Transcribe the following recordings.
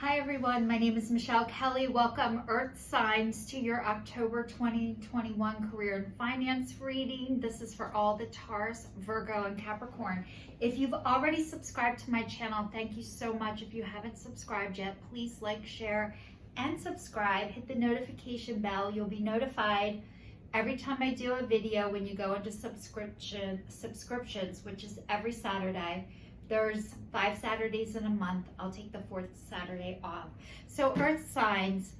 Hi everyone, my name is Michelle Kelly. Welcome Earth Signs to your October 2021 career and finance reading. This is for all the Taurus, Virgo, and Capricorn. If you've already subscribed to my channel, thank you so much. If you haven't subscribed yet, please like, share, and subscribe. Hit the notification bell. You'll be notified every time I do a video when you go into subscriptions, which is every Saturday. There's 5 Saturdays in a month. I'll take the 4th Saturday off. So Earth signs,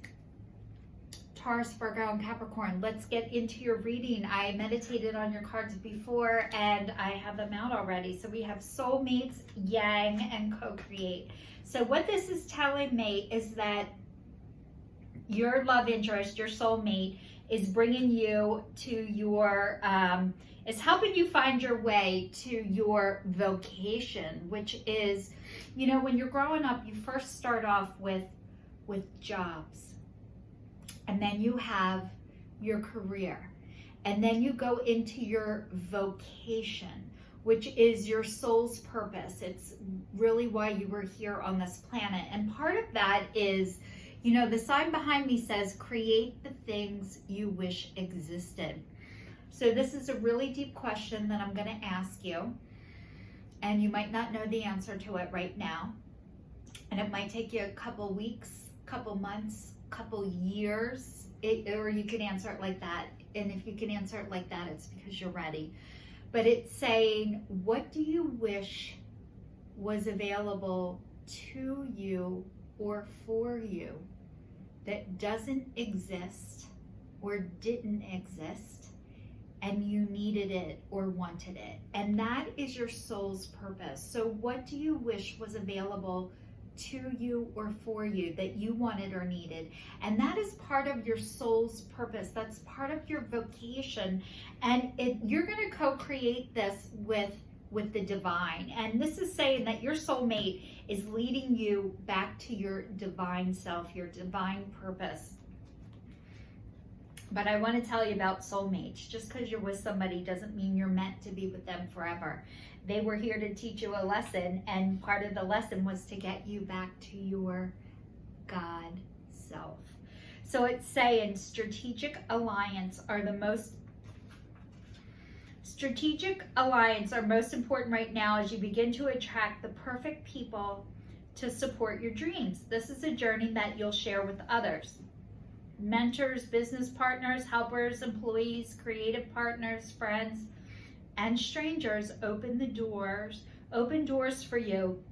Taurus, Virgo, and Capricorn. Let's get into your reading. I meditated on your cards before and I have them out already. So we have soulmates, yang, and co-create. So what this is telling me is that your love interest, your soulmate, is bringing you to your, is helping you find your way to your vocation, which is, you know, when you're growing up, you first start off with jobs, and then you have your career, and then you go into your vocation, which is your soul's purpose. It's really why you were here on this planet. And part of that is, you know, the sign behind me says, create the things you wish existed. So this is a really deep question that I'm going to ask you, and you might not know the answer to it right now. And it might take you a couple weeks, couple months, couple years, or you can answer it like that. And if you can answer it like that, it's because you're ready. But it's saying, what do you wish was available to you or for you that doesn't exist or didn't exist, and you needed it or wanted it? And that is your soul's purpose. So what do you wish was available to you or for you that you wanted or needed? And that is part of your soul's purpose. That's part of your vocation. And you're going to co-create this with the divine. And this is saying that your soulmate is leading you back to your divine self, your divine purpose. But I want to tell you about soulmates. Just because you're with somebody doesn't mean you're meant to be with them forever. They were here to teach you a lesson, and part of the lesson was to get you back to your God self. So it's saying strategic alliances are most important right now as you begin to attract the perfect people to support your dreams. This is a journey that you'll share with others. Mentors, business partners, helpers, employees, creative partners, friends, and strangers open doors for you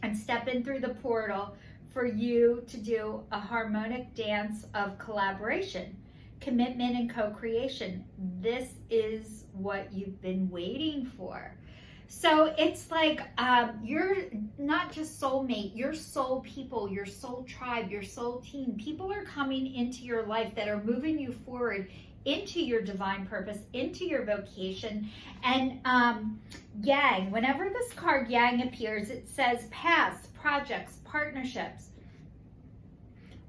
and step in through the portal for you to do a harmonic dance of collaboration, commitment, and co-creation. This is what you've been waiting for. So it's like you're not just soulmate, your soul people, your soul tribe, your soul team. People are coming into your life that are moving you forward into your divine purpose, into your vocation. And yang, whenever this card yang appears, it says past, projects, partnerships.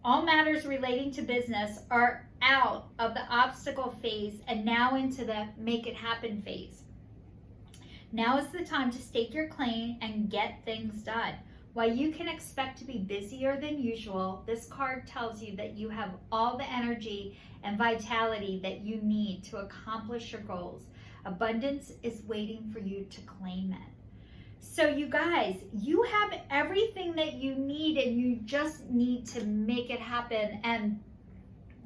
All matters relating to business are out of the obstacle phase and now into the make it happen phase. Now is the time to stake your claim and get things done. While you can expect to be busier than usual, this card tells you that you have all the energy and vitality that you need to accomplish your goals. Abundance is waiting for you to claim it. So you guys, you have everything that you need, and you just need to make it happen. And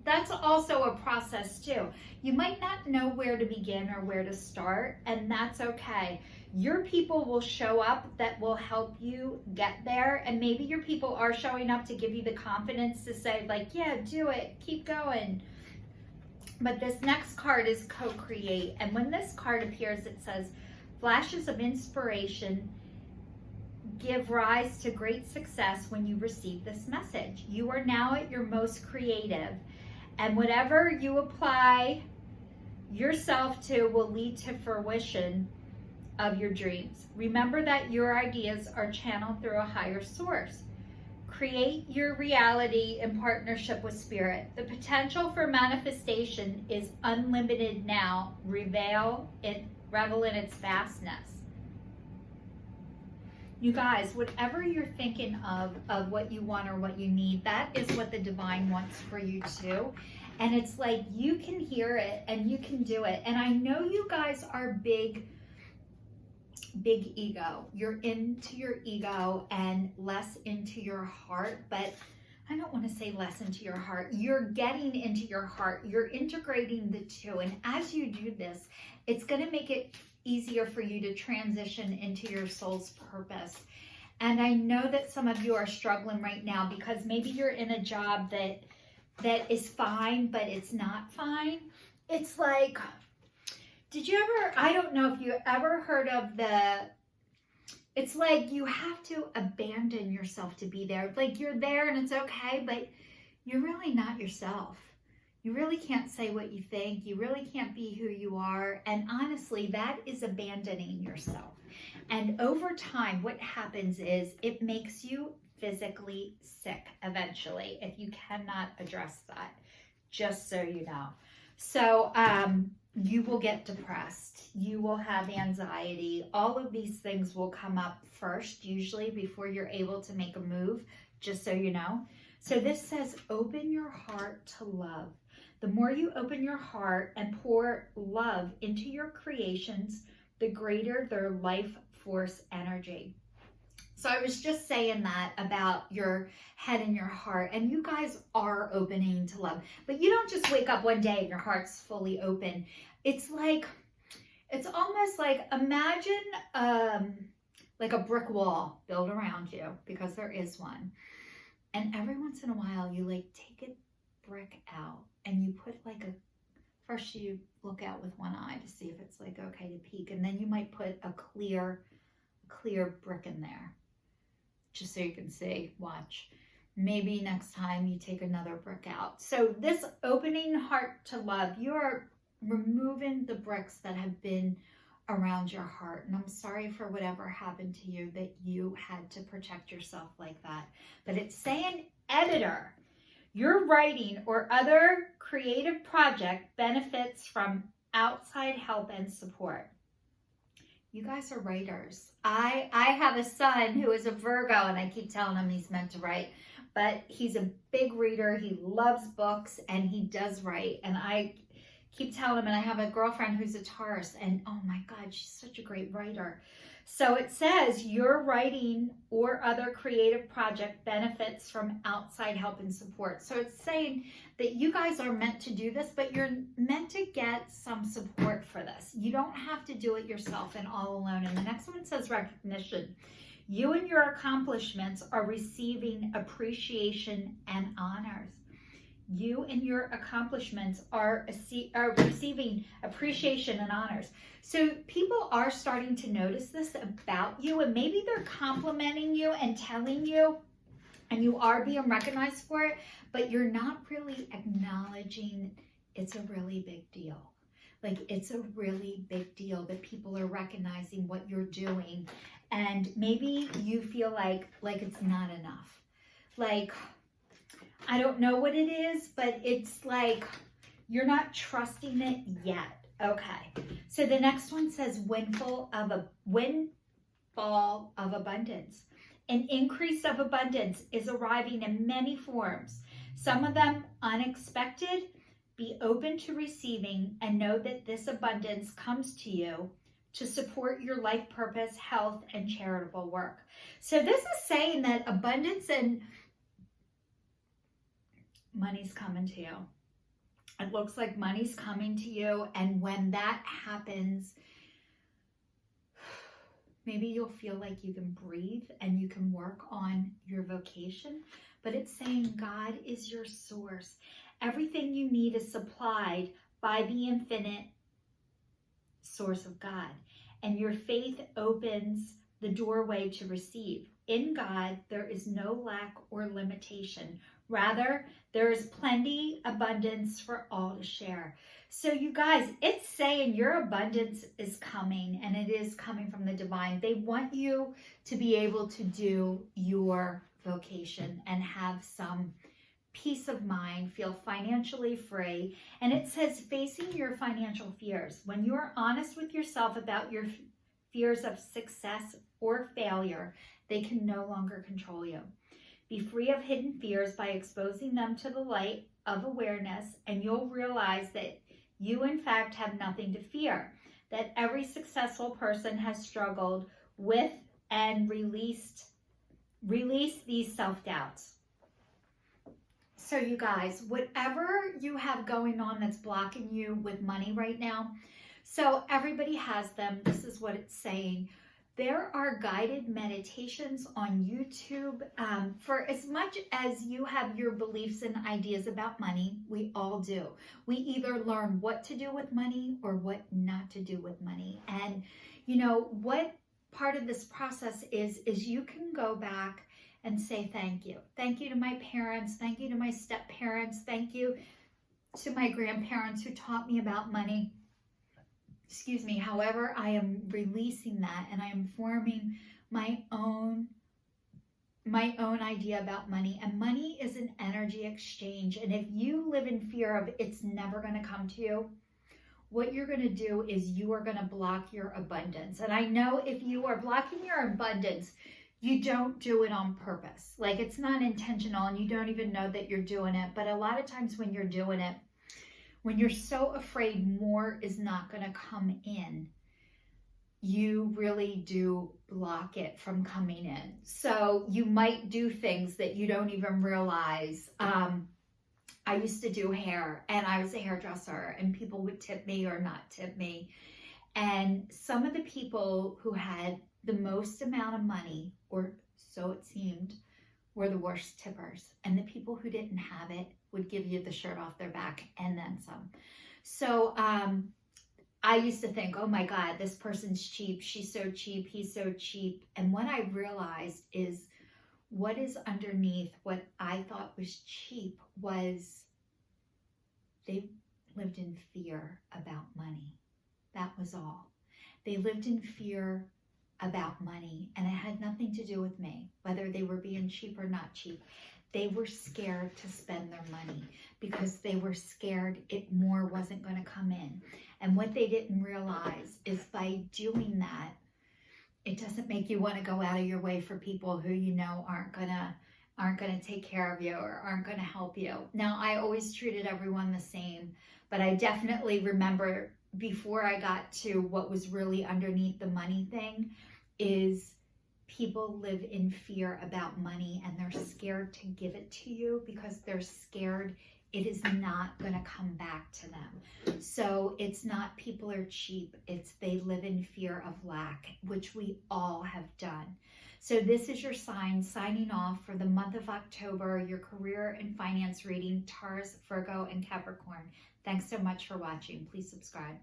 that's also a process too. You might not know where to begin or where to start, and that's okay. Your people will show up that will help you get there, and maybe your people are showing up to give you the confidence to say, like, yeah, do it, keep going. But this next card is co-create, and when this card appears, it says, flashes of inspiration give rise to great success when you receive this message. You are now at your most creative, and whatever you apply yourself to will lead to fruition of your dreams. Remember that your ideas are channeled through a higher source. Create your reality in partnership with spirit. The potential for manifestation is unlimited now. Revel in its vastness. You guys, whatever you're thinking of what you want or what you need, that is what the divine wants for you too. And it's like you can hear it and you can do it. And I know you guys are big ego. You're into your ego and less into your heart, but I don't want to say less into your heart. You're getting into your heart. You're integrating the two. And as you do this, it's going to make it easier for you to transition into your soul's purpose. And I know that some of you are struggling right now because maybe you're in a job that is fine, but it's not fine. It's like, did you ever, I don't know if you ever heard of it's like you have to abandon yourself to be there. Like you're there and it's okay, but you're really not yourself. You really can't say what you think. You really can't be who you are. And honestly, that is abandoning yourself. And over time, what happens is it makes you physically sick eventually if you cannot address that, just so you know. So you will get depressed. You will have anxiety. All of these things will come up first, usually before you're able to make a move, just so you know. So this says, open your heart to love. The more you open your heart and pour love into your creations, the greater their life force energy. So I was just saying that about your head and your heart, and you guys are opening to love. But you don't just wake up one day and your heart's fully open. It's like, it's almost like, imagine like a brick wall built around you, because there is one. And every once in a while, you like take a brick out and you put like first you look out with one eye to see if it's like okay to peek. And then you might put a clear brick in there just so you can see, watch. Maybe next time you take another brick out. So this opening heart to love, you're removing the bricks that have been around your heart. And I'm sorry for whatever happened to you that you had to protect yourself like that. But it's saying, editor, your writing or other creative project benefits from outside help and support. You guys are writers. I have a son who is a Virgo, and I keep telling him he's meant to write, but he's a big reader. He loves books and he does write. And I keep telling him, and I have a girlfriend who's a Taurus, and oh my God, she's such a great writer. So it says your writing or other creative project benefits from outside help and support. So it's saying that you guys are meant to do this, but you're meant to get some support for this. You don't have to do it yourself and all alone. And the next one says recognition. You and your accomplishments are receiving appreciation and honors. You and your accomplishments are receiving appreciation and honors. So people are starting to notice this about you, and maybe they're complimenting you and telling you, and you are being recognized for it, but you're not really acknowledging it's a really big deal. Like it's a really big deal that people are recognizing what you're doing, and maybe you feel like it's not enough. Like, I don't know what it is, but it's like you're not trusting it yet. Okay. So the next one says windfall of abundance. An increase of abundance is arriving in many forms, some of them unexpected. Be open to receiving and know that this abundance comes to you to support your life purpose, health, and charitable work. So this is saying that abundance and money's coming to you. It looks like money's coming to you, and when that happens, maybe you'll feel like you can breathe and you can work on your vocation. But it's saying God is your source. Everything you need is supplied by the infinite source of God, and your faith opens the doorway to receive. In God, there is no lack or limitation. Rather, there is plenty, abundance for all to share. So you guys, it's saying your abundance is coming, and it is coming from the divine. They want you to be able to do your vocation and have some peace of mind, feel financially free. And it says facing your financial fears. When you are honest with yourself about your fears of success or failure, they can no longer control you. Be free of hidden fears by exposing them to the light of awareness, and you'll realize that you, in fact, have nothing to fear, that every successful person has struggled with and release these self-doubts. So you guys, whatever you have going on that's blocking you with money right now, so everybody has them. This is what it's saying. There are guided meditations on YouTube. For as much as you have your beliefs and ideas about money, we all do. We either learn what to do with money or what not to do with money. And you know, what part of this process is you can go back and say thank you. Thank you to my parents. Thank you to my step-parents. Thank you to my grandparents who taught me about money. Excuse me. However, I am releasing that and I am forming my own idea about money. And money is an energy exchange. And if you live in fear of it's never going to come to you, what you're going to do is you are going to block your abundance. And I know if you are blocking your abundance, you don't do it on purpose. Like, it's not intentional and you don't even know that you're doing it. But a lot of times when you're doing it, when you're so afraid more is not going to come in, you really do block it from coming in. So you might do things that you don't even realize. I used to do hair, and I was a hairdresser, and people would tip me or not tip me. And some of the people who had the most amount of money, or so it seemed, were the worst tippers. And the people who didn't have it would give you the shirt off their back and then some. So I used to think, oh my God, this person's cheap. She's so cheap. He's so cheap. And what I realized is what is underneath what I thought was cheap was they lived in fear about money. That was all. They lived in fear about money, and it had nothing to do with me, whether they were being cheap or not cheap. They were scared to spend their money because they were scared it more wasn't going to come in. And what they didn't realize is by doing that, it doesn't make you want to go out of your way for people who you know aren't gonna take care of you or aren't gonna help you. Now, I always treated everyone the same, but I definitely remember before I got to what was really underneath the money thing is people live in fear about money and they're scared to give it to you because they're scared it is not going to come back to them. So it's not people are cheap, it's they live in fear of lack, which we all have done. So this is your sign, signing off for the month of October, your career and finance reading, Taurus, Virgo, and Capricorn. Thanks so much for watching. Please subscribe.